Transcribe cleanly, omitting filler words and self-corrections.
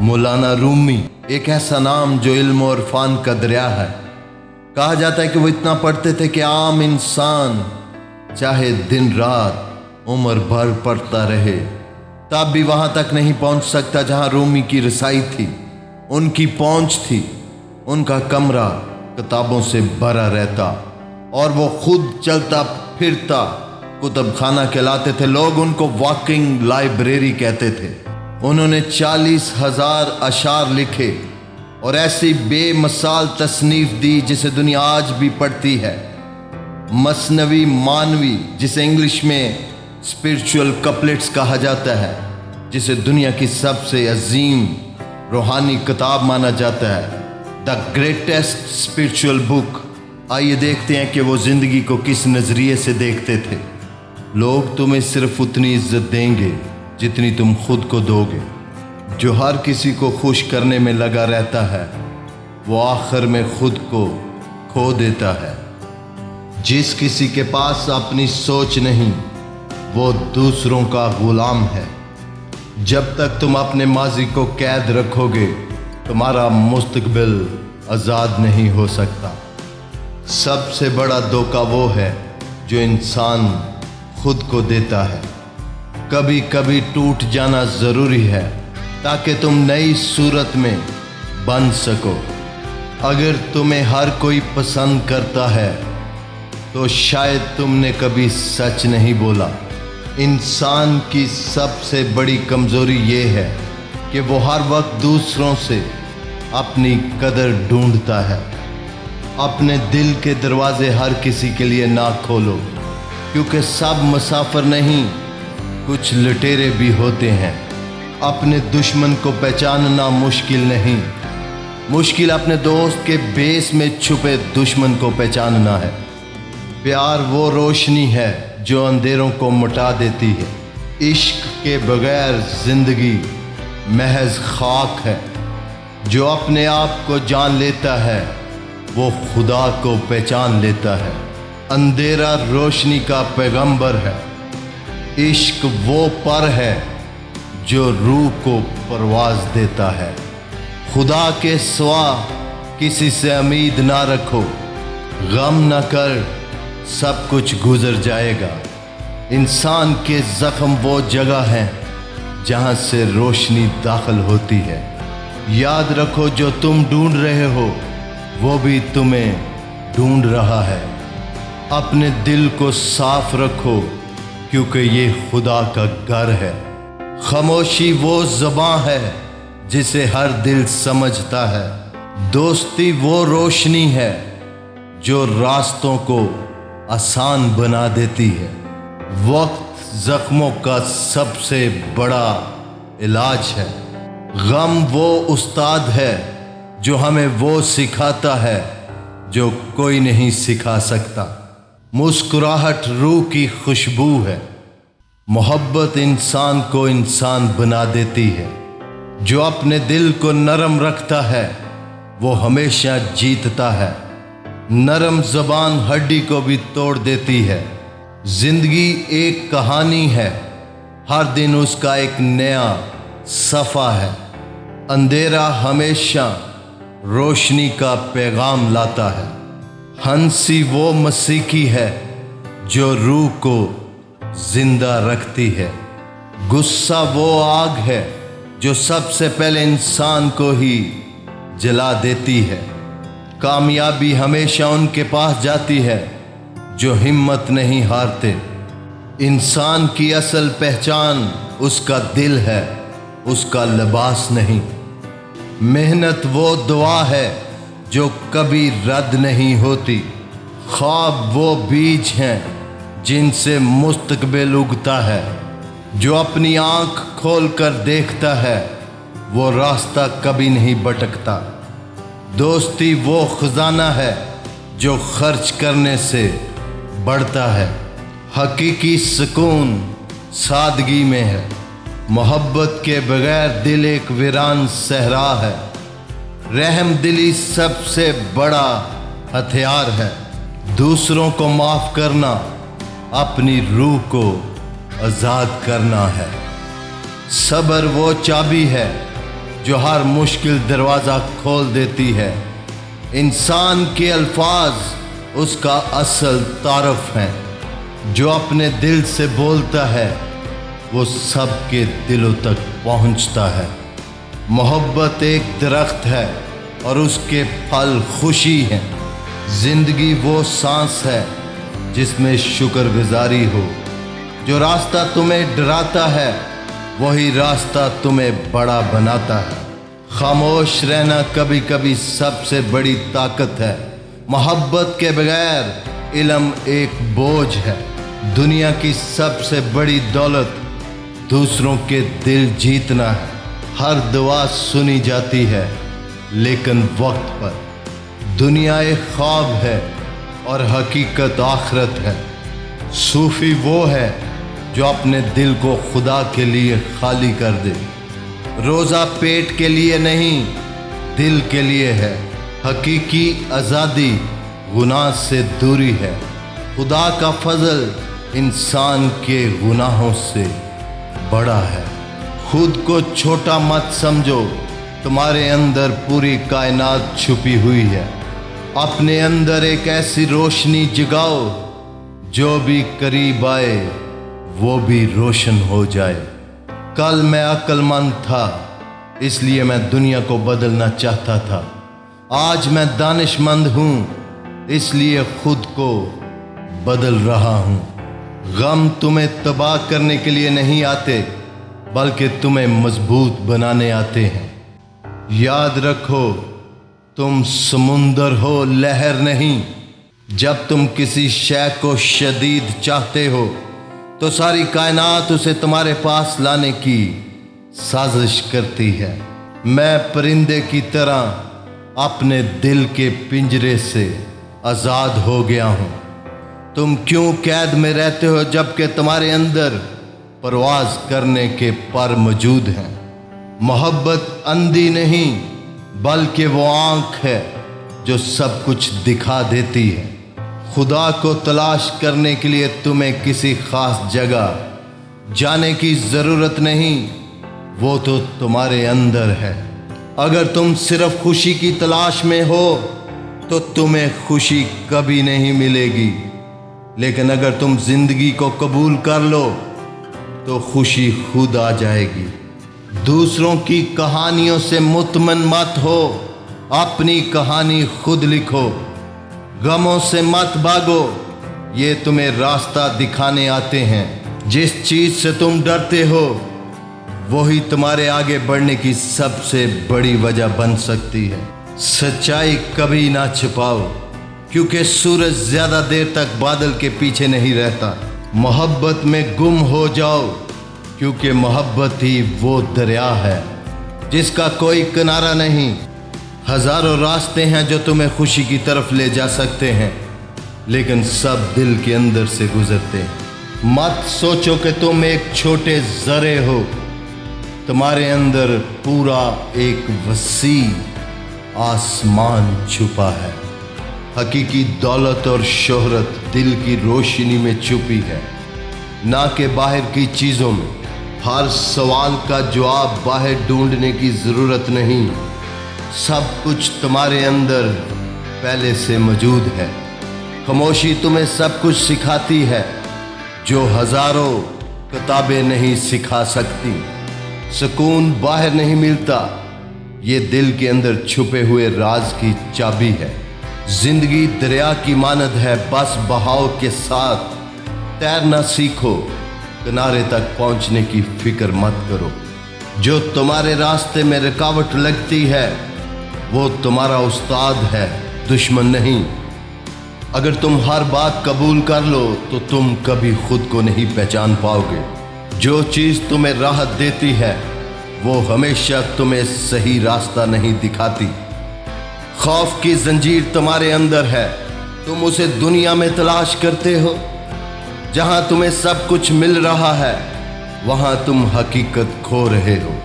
مولانا رومی ایک ایسا نام جو علم و عرفان کا دریا ہے۔ کہا جاتا ہے کہ وہ اتنا پڑھتے تھے کہ عام انسان چاہے دن رات عمر بھر پڑھتا رہے تب بھی وہاں تک نہیں پہنچ سکتا جہاں رومی کی رسائی تھی، ان کی پہنچ تھی۔ ان کا کمرہ کتابوں سے بھرا رہتا اور وہ خود چلتا پھرتا کتب خانہ کہلاتے تھے۔ لوگ ان کو واکنگ لائبریری کہتے تھے۔ انہوں نے 40,000 اشعار لکھے اور ایسی بے مثال تصنیف دی جسے دنیا آج بھی پڑھتی ہے۔ مثنوی مانوی، جسے انگلش میں اسپرچول کپلیٹس کہا جاتا ہے، جسے دنیا کی سب سے عظیم روحانی کتاب مانا جاتا ہے، دا گریٹسٹ اسپرچول بک۔ آئیے دیکھتے ہیں کہ وہ زندگی کو کس نظریے سے دیکھتے تھے۔ لوگ تمہیں صرف اتنی عزت دیں گے جتنی تم خود کو دو گے۔ جو ہر کسی کو خوش کرنے میں لگا رہتا ہے وہ آخر میں خود کو کھو دیتا ہے۔ جس کسی کے پاس اپنی سوچ نہیں وہ دوسروں کا غلام ہے۔ جب تک تم اپنے ماضی کو قید رکھو گے تمہارا مستقبل آزاد نہیں ہو سکتا۔ سب سے بڑا دھوکہ وہ ہے جو انسان خود کو دیتا ہے۔ کبھی کبھی ٹوٹ جانا ضروری ہے تاکہ تم نئی صورت میں بن سکو۔ اگر تمہیں ہر کوئی پسند کرتا ہے تو شاید تم نے کبھی سچ نہیں بولا۔ انسان کی سب سے بڑی کمزوری یہ ہے کہ وہ ہر وقت دوسروں سے اپنی قدر ڈھونڈتا ہے۔ اپنے دل کے دروازے ہر کسی کے لیے نہ کھولو، کیونکہ سب مسافر نہیں، کچھ لٹیرے بھی ہوتے ہیں۔ اپنے دشمن کو پہچاننا مشکل نہیں، مشکل اپنے دوست کے بیس میں چھپے دشمن کو پہچاننا ہے۔ پیار وہ روشنی ہے جو اندھیروں کو مٹا دیتی ہے۔ عشق کے بغیر زندگی محض خاک ہے۔ جو اپنے آپ کو جان لیتا ہے وہ خدا کو پہچان لیتا ہے۔ اندھیرا روشنی کا پیغمبر ہے۔ عشق وہ پر ہے جو روح کو پرواز دیتا ہے۔ خدا کے سوا کسی سے امید نہ رکھو، غم نہ کر، سب کچھ گزر جائے گا۔ انسان کے زخم وہ جگہ ہیں جہاں سے روشنی داخل ہوتی ہے۔ یاد رکھو جو تم ڈھونڈ رہے ہو وہ بھی تمہیں ڈھونڈ رہا ہے۔ اپنے دل کو صاف رکھو کیونکہ یہ خدا کا گھر ہے۔ خاموشی وہ زباں ہے جسے ہر دل سمجھتا ہے۔ دوستی وہ روشنی ہے جو راستوں کو آسان بنا دیتی ہے۔ وقت زخموں کا سب سے بڑا علاج ہے۔ غم وہ استاد ہے جو ہمیں وہ سکھاتا ہے جو کوئی نہیں سکھا سکتا۔ مسکراہٹ روح کی خوشبو ہے۔ محبت انسان کو انسان بنا دیتی ہے۔ جو اپنے دل کو نرم رکھتا ہے وہ ہمیشہ جیتتا ہے۔ نرم زبان ہڈی کو بھی توڑ دیتی ہے۔ زندگی ایک کہانی ہے، ہر دن اس کا ایک نیا صفحہ ہے۔ اندھیرا ہمیشہ روشنی کا پیغام لاتا ہے۔ ہنسی وہ موسیقی ہے جو روح کو زندہ رکھتی ہے۔ غصہ وہ آگ ہے جو سب سے پہلے انسان کو ہی جلا دیتی ہے۔ کامیابی ہمیشہ ان کے پاس جاتی ہے جو ہمت نہیں ہارتے۔ انسان کی اصل پہچان اس کا دل ہے، اس کا لباس نہیں۔ محنت وہ دعا ہے جو کبھی رد نہیں ہوتی۔ خواب وہ بیج ہیں جن سے مستقبل اگتا ہے۔ جو اپنی آنکھ کھول کر دیکھتا ہے وہ راستہ کبھی نہیں بھٹکتا۔ دوستی وہ خزانہ ہے جو خرچ کرنے سے بڑھتا ہے۔ حقیقی سکون سادگی میں ہے۔ محبت کے بغیر دل ایک ویران صحرا ہے۔ رحم دلی سب سے بڑا ہتھیار ہے۔ دوسروں کو معاف کرنا اپنی روح کو آزاد کرنا ہے۔ صبر وہ چابی ہے जो हर मुश्किल दरवाज़ा खोल देती है। इंसान के अल्फाज उसका असल तारफ हैं। जो अपने दिल से बोलता है वो सबके दिलों तक पहुंचता है। मोहब्बत एक दरख्त है और उसके फल खुशी हैं। ज़िंदगी वो सांस है जिसमें शुक्रगुजारी हो। जो रास्ता तुम्हें डराता है वही रास्ता तुम्हें बड़ा बनाता है। खामोश रहना कभी कभी सबसे बड़ी ताकत है। मोहब्बत के बगैर इल्म एक बोझ है। दुनिया की सबसे बड़ी दौलत दूसरों के दिल जीतना है। हर दुआ सुनी जाती है लेकिन वक्त पर। दुनिया एक ख्वाब है और हकीकत आखिरत है। सूफी वो है जो अपने दिल को खुदा के लिए खाली कर दे। रोज़ा पेट के लिए नहीं दिल के लिए है। हकीकी आज़ादी गुनाह से दूरी है। खुदा का फजल इंसान के गुनाहों से बड़ा है। खुद को छोटा मत समझो, तुम्हारे अंदर पूरी कायनात छुपी हुई है। अपने अंदर एक ऐसी रोशनी जगाओ जो भी करीब आए वो भी रोशन हो जाए। कल मैं अक्लमंद था इसलिए मैं दुनिया को बदलना चाहता था। आज मैं दानिशमंद हूँ इसलिए खुद को बदल रहा हूँ। गम तुम्हें तबाह करने के लिए नहीं आते बल्कि तुम्हें मजबूत बनाने आते हैं। याद रखो तुम समुंदर हो, लहर नहीं। जब तुम किसी शय को शदीद चाहते हो तो सारी कायनात उसे तुम्हारे पास लाने की साजिश करती है। मैं परिंदे की तरह अपने दिल के पिंजरे से आज़ाद हो गया हूँ। तुम क्यों कैद में रहते हो जबकि तुम्हारे अंदर परवाज करने के पर मौजूद हैं। मोहब्बत अंधी नहीं बल्कि वो आँख है जो सब कुछ दिखा देती है। खुदा को तलाश करने के लिए तुम्हें किसी खास जगह जाने की ज़रूरत नहीं, वो तो तुम्हारे अंदर है। अगर तुम सिर्फ खुशी की तलाश में हो तो तुम्हें खुशी कभी नहीं मिलेगी, लेकिन अगर तुम ज़िंदगी को कबूल कर लो तो खुशी खुद आ जाएगी। दूसरों की कहानियों से मुतमन मत हो, अपनी कहानी खुद लिखो। गमों से मत भागो, ये तुम्हें रास्ता दिखाने आते हैं। जिस चीज़ से तुम डरते हो वही तुम्हारे आगे बढ़ने की सबसे बड़ी वजह बन सकती है। सच्चाई कभी ना छुपाओ क्योंकि सूरज ज़्यादा देर तक बादल के पीछे नहीं रहता। मोहब्बत में गुम हो जाओ क्योंकि मोहब्बत ही वो दरिया है जिसका कोई किनारा नहीं। हज़ारों रास्ते हैं जो तुम्हें खुशी की तरफ ले जा सकते हैं लेकिन सब दिल के अंदर से गुजरते हैं। मत सोचो कि तुम एक छोटे ज़रे हो, तुम्हारे अंदर पूरा एक वसी आसमान छुपा है। हकीकी दौलत और शोहरत दिल की रोशनी में छुपी है, ना कि बाहर की चीज़ों में। हर सवाल का जवाब बाहर ढूंढने की ज़रूरत नहीं, सब कुछ तुम्हारे अंदर पहले से मौजूद है। खामोशी तुम्हें सब कुछ सिखाती है जो हज़ारों किताबें नहीं सिखा सकती। सुकून बाहर नहीं मिलता, ये दिल के अंदर छुपे हुए राज की चाबी है। जिंदगी दरिया की मानद है, बस बहाव के साथ तैरना सीखो। किनारे तक पहुंचने की फिक्र मत करो। जो तुम्हारे रास्ते में रुकावट लगती है वो तुम्हारा उस्ताद है, दुश्मन नहीं। अगर तुम हर बात कबूल कर लो तो तुम कभी खुद को नहीं पहचान पाओगे। जो चीज़ तुम्हें राहत देती है वो हमेशा तुम्हें सही रास्ता नहीं दिखाती। खौफ की जंजीर तुम्हारे अंदर है, तुम उसे दुनिया में तलाश करते हो। जहां तुम्हें सब कुछ मिल रहा है वहां तुम हकीकत खो रहे हो।